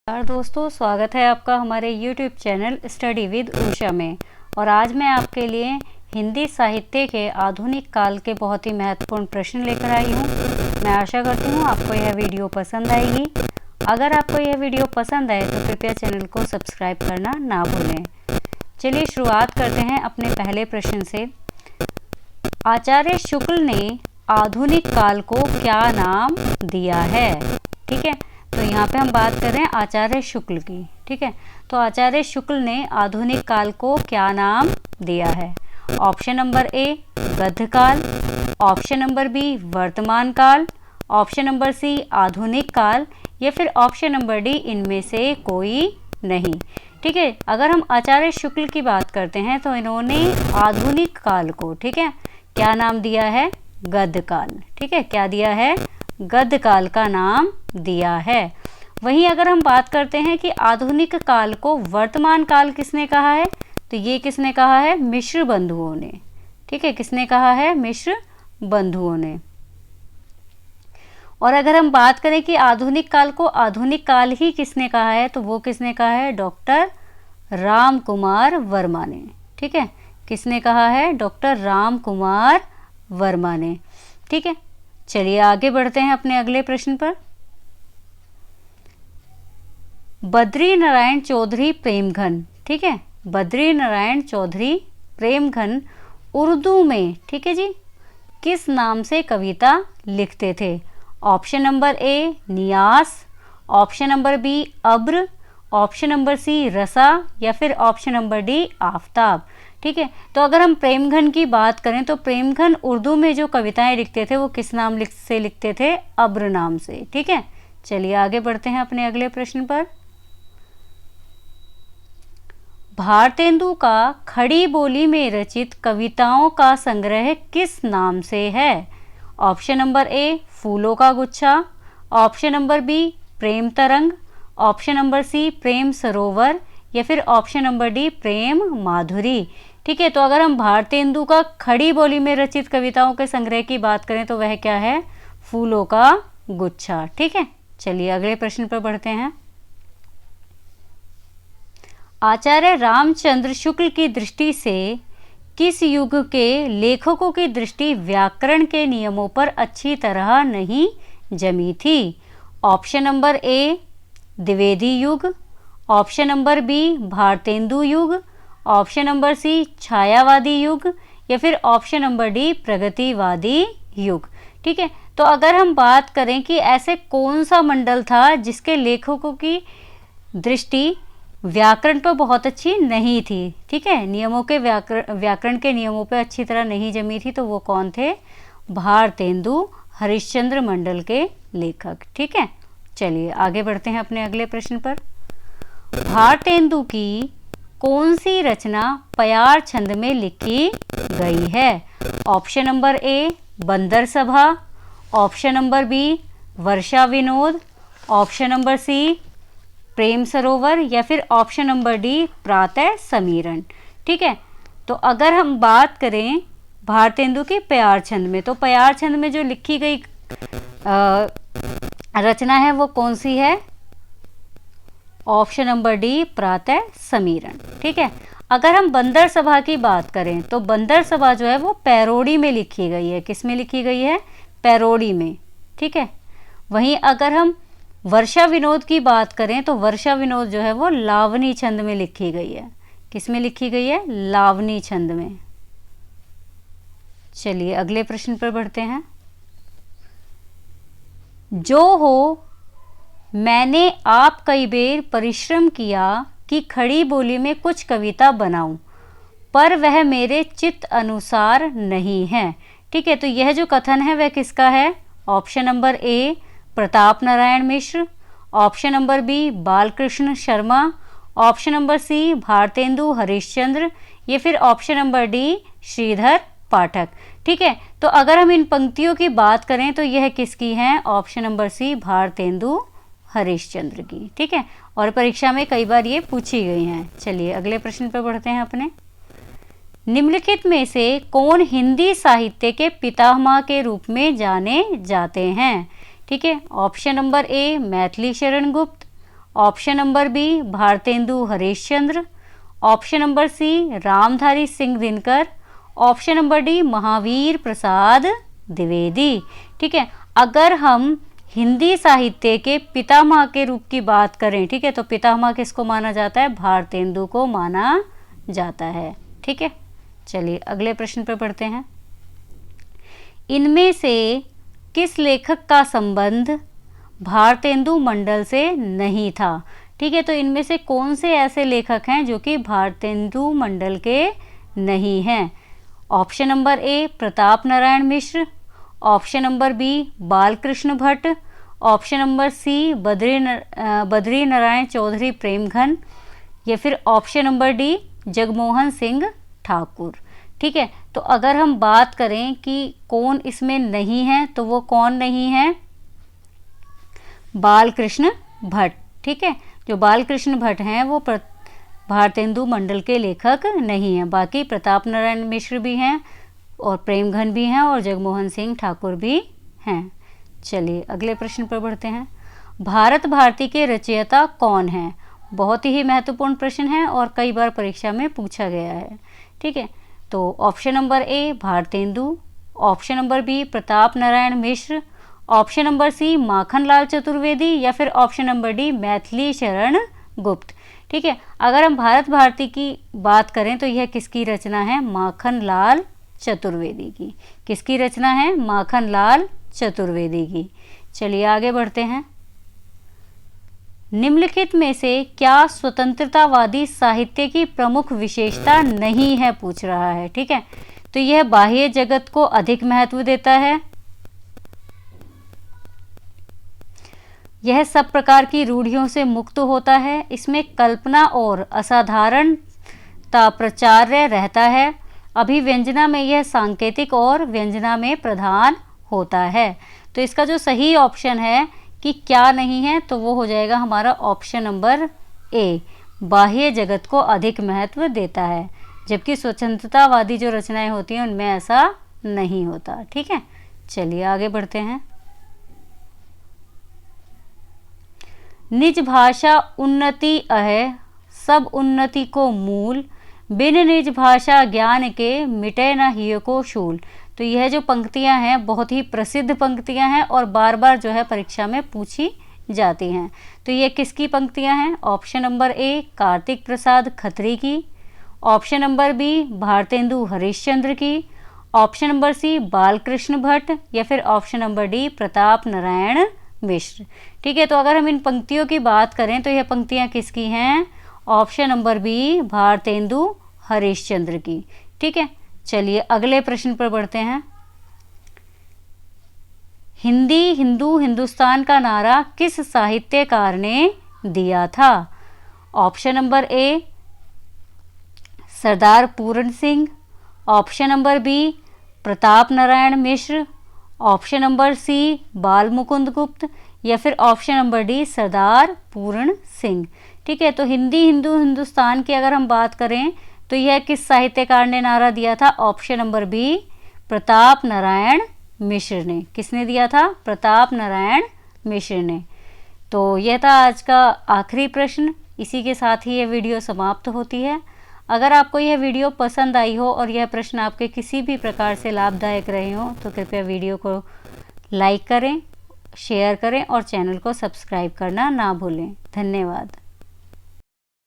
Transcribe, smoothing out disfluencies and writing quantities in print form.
नमस्कार दोस्तों, स्वागत है आपका हमारे YouTube channel study with Usha में। और आज मैं आपके लिए हिंदी साहित्य के आधुनिक काल के बहुत ही महत्वपूर्ण प्रश्न लेकर आई हूँ। मैं आशा करती हूँ आपको यह वीडियो पसंद आएगी। अगर आपको यह वीडियो पसंद आए तो कृपया चैनल को सब्सक्राइब करना ना भूलें। चलिए शुरुआत करते हैं अपने पहले प्रश्न से। आचार्य शुक्ल ने आधुनिक काल को क्या नाम दिया है? ठीक है, तो यहाँ पे हम बात कर रहे हैं आचार्य शुक्ल की। ठीक है, तो आचार्य शुक्ल ने आधुनिक काल को क्या नाम दिया है? ऑप्शन नंबर ए गद्य काल, ऑप्शन नंबर बी वर्तमान काल, ऑप्शन नंबर सी आधुनिक काल, या फिर ऑप्शन नंबर डी इनमें से कोई नहीं। ठीक है, अगर हम आचार्य शुक्ल की बात करते हैं तो इन्होंने आधुनिक काल को, ठीक है, क्या नाम दिया है? गद्य काल। ठीक है, क्या दिया है? गद्य काल का नाम दिया है। वहीं अगर हम बात करते हैं कि आधुनिक काल को वर्तमान काल किसने कहा है, तो ये किसने कहा है? मिश्र बंधुओं ने। ठीक है, किसने कहा है? मिश्र बंधुओं ने। और अगर हम बात करें कि आधुनिक काल को आधुनिक काल ही किसने कहा है, तो वो किसने कहा है? डॉक्टर राम कुमार वर्मा ने। ठीक है, किसने कहा है? डॉक्टर राम कुमार वर्मा ने। ठीक है, चलिए आगे बढ़ते हैं अपने अगले प्रश्न पर। बद्री नारायण चौधरी प्रेमघन, ठीक है, बद्री नारायण चौधरी प्रेमघन उर्दू में, ठीक है जी, किस नाम से कविता लिखते थे? Option number A Niyas, option number B Abr, option number C Rasa, या फिर ऑप्शन नंबर डी आफताब। ठीक है, तो अगर हम प्रेमघन की बात करें तो प्रेमघन उर्दू में जो कविताएं लिखते थे वो किस नाम से लिखते थे? अब्र नाम से। ठीक है, चलिए आगे बढ़ते हैं अपने अगले प्रश्न पर। भारतेंदु का खड़ी बोली में रचित कविताओं का संग्रह किस नाम से है? ऑप्शन नंबर ए फूलों का गुच्छा, ऑप्शन नंबर बी प्रेम तरंग, ऑप्शन नंबर सी प्रेम सरोवर, या फिर ऑप्शन नंबर डी प्रेम माधुरी। ठीक है, तो अगर हम भारतेंदु का खड़ी बोली में रचित कविताओं के संग्रह की बात करें तो वह क्या है? फूलों का गुच्छा। ठीक है, चलिए अगले प्रश्न पर बढ़ते हैं। आचार्य रामचंद्र शुक्ल की दृष्टि से किस युग के लेखकों की दृष्टि व्याकरण के नियमों पर अच्छी तरह नहीं जमी थी? ऑप्शन नंबर ए द्विवेदी युग, ऑप्शन नंबर बी भारतेंदु युग, ऑप्शन नंबर सी छायावादी युग, या फिर ऑप्शन नंबर डी प्रगतिवादी युग। ठीक है, तो अगर हम बात करें कि ऐसे कौन सा मंडल था जिसके लेखकों की दृष्टि व्याकरण पर बहुत अच्छी नहीं थी, ठीक है, नियमों के व्याकरण के नियमों पर अच्छी तरह नहीं जमी थी, तो वो कौन थे? भारतेंदु हरिश्चंद्र मंडल के लेखक। ठीक है, चलिए आगे बढ़ते हैं अपने अगले प्रश्न पर। भारतेंदु की कौन सी रचना पयार छंद में लिखी गई है? ऑप्शन नंबर ए बंदर सभा, ऑप्शन नंबर बी वर्षा विनोद, ऑप्शन नंबर सी प्रेम सरोवर, या फिर ऑप्शन नंबर डी प्रातः समीरण। ठीक है, तो अगर हम बात करें भारतेंदु के पयार छंद में, तो पयार छंद में जो लिखी गई रचना है वो कौन सी है? ऑप्शन नंबर डी प्रातः समीरण। ठीक है, अगर हम बंदर सभा की बात करें तो बंदर सभा जो है वो पैरोडी में लिखी गई है। किस में लिखी गई है? पैरोडी में। ठीक है, वहीं अगर हम वर्षा विनोद की बात करें तो वर्षा विनोद जो है वो लावनी छंद में लिखी गई है। किस में लिखी गई है? लावनी छंद में। चलिए अगले प्रश्न पर बढ़ते हैं। जो हो मैंने आप कई बेर परिश्रम किया कि खड़ी बोली में कुछ कविता बनाऊं, पर वह मेरे चित्त अनुसार नहीं है। ठीक है, तो यह जो कथन है वह किसका है? Option number A Pratap Narayan Mishra, option number B Balkrishna Sharma, option number C Bharatendu Harishchandra, या फिर option number D Shridhar Pathak. ठीक है, तो अगर हम इन पंक्तियों की बात करें तो यह किसकी हैं? Option number C Bharatendu Harishchandra की। ठीक है, और परीक्षा में कई बार ये पूछी गई हैं। चलिए अगले प्रश्न पर बढ़ते हैं अपने। निम्नलिखित में से कौन हिंदी साहित्य के पितामह के रूप में जाने जाते हैं? ठीक है, ऑप्शन नंबर ए Maithili Sharan Gupt, option number B Bharatendu Harishchandra, option number C Ramdhari Singh Dinkar, option number D Mahavir Prasad Dwivedi. ठीक है, अगर हम हिंदी साहित्य के पितामह के रूप की बात करें, ठीक है, तो पितामह किसको माना जाता है? भारतेंदु को माना जाता है। ठीक है, चलिए अगले प्रश्न पर बढ़ते हैं। इनमें से किस लेखक का संबंध भारतेंदु मंडल से नहीं था? ठीक है, तो इनमें से कौन से ऐसे लेखक हैं जो कि भारतेंदु मंडल के नहीं हैं? Option number A Pratap Narayan Mishra, option number B Balkrishna Bhatt, option number C Badri Narayan Chaudhary Premghan, या फिर option number D Jagmohan Singh Thakur. ठीक है, तो अगर हम बात करें कि कौन इसमें नहीं है, तो वो कौन नहीं है? बालकृष्ण भट्ट। ठीक है, जो बालकृष्ण भट्ट हैं वो भारतेंदु मंडल के लेखक नहीं हैं। बाकी प्रताप नारायण मिश्र भी हैं और प्रेमघन भी हैं और जगमोहन सिंह ठाकुर भी हैं। चलिए अगले प्रश्न पर बढ़ते हैं। भारत भारती के रचयिता कौन हैं? बहुत ही महत्वपूर्ण प्रश्न है और कई बार परीक्षा में पूछा गया है। ठीक है, तो option number A Bharatendu, option number B Pratap Narayan Mishra, option number C Makhanlal Chaturvedi, या फिर option number D Maithili Sharan गुप्त। ठीक है, अगर हम भारत भारती की बात करें तो यह किसकी रचना है? माखनलाल चतुर्वेदी की। किसकी रचना है? माखनलाल चतुर्वेदी की। चलिए आगे बढ़ते हैं। निम्नलिखित में से क्या स्वतंत्रतावादी साहित्य की प्रमुख विशेषता नहीं है? पूछ रहा है। ठीक है, तो यह बाह्य जगत को अधिक महत्व देता है, यह सब प्रकार की रूढ़ियों से मुक्त होता है, इसमें कल्पना और असाधारणता प्रचार्य रहता है, अभिव्यंजना में यह सांकेतिक और व्यंजना में प्रधान होता है। तो इसका जो सही ऑप्शन है कि क्या नहीं है, तो वो हो जाएगा हमारा ऑप्शन नंबर ए, बाह्य जगत को अधिक महत्व देता है, जबकि स्वतंत्रतावादी जो रचनाएं होती हैं उनमें ऐसा नहीं होता। ठीक है, चलिए आगे बढ़ते हैं। निज भाषा उन्नति अह सब उन्नति को मूल, बिन निज भाषा ज्ञान के मिटे न हिय को शूल। तो यह जो पंक्तियां हैं बहुत ही प्रसिद्ध पंक्तियां हैं और बार बार जो है परीक्षा में पूछी जाती हैं। तो ये किसकी पंक्तियां हैं? Option number A Kartik Prasad Khatri की, option number B Bharatendu Harishchandra की, option number C Balkrishna Bhatt, या फिर option number D Pratap Narayan Mishra. ठीक है, तो अगर हम इन पंक्तियों की बात करें तो यह पंक्तियां किसकी हैं? Option number B Bharatendu Harishchandra की। ठीक है, चलिए अगले प्रश्न पर बढ़ते हैं। हिंदी हिंदू हिंदुस्तान का नारा किस साहित्यकार ने दिया था? Option number A Sardar Puran Singh, option number B Pratap Narayan Mishra, option number C Bal Mukund गुप्त, या फिर ऑप्शन नंबर डी सरदार पूर्ण सिंह। ठीक है, तो हिंदी हिंदू हिंदुस्तान की अगर हम बात करें तो यह किस साहित्यकार ने नारा दिया था? Option number B Pratap Narayan Mishra ने। किसने दिया था? प्रताप नारायण मिश्र ने। तो यह था आज का आखिरी प्रश्न। इसी के साथ ही यह वीडियो समाप्त होती है। अगर आपको यह वीडियो पसंद आई हो और यह प्रश्न आपके किसी भी प्रकार से लाभदायक रहे हो तो कृपया वीडियो को लाइक करें, शेयर करें और चैनल को सब्सक्राइब करना ना भूलें। धन्यवाद।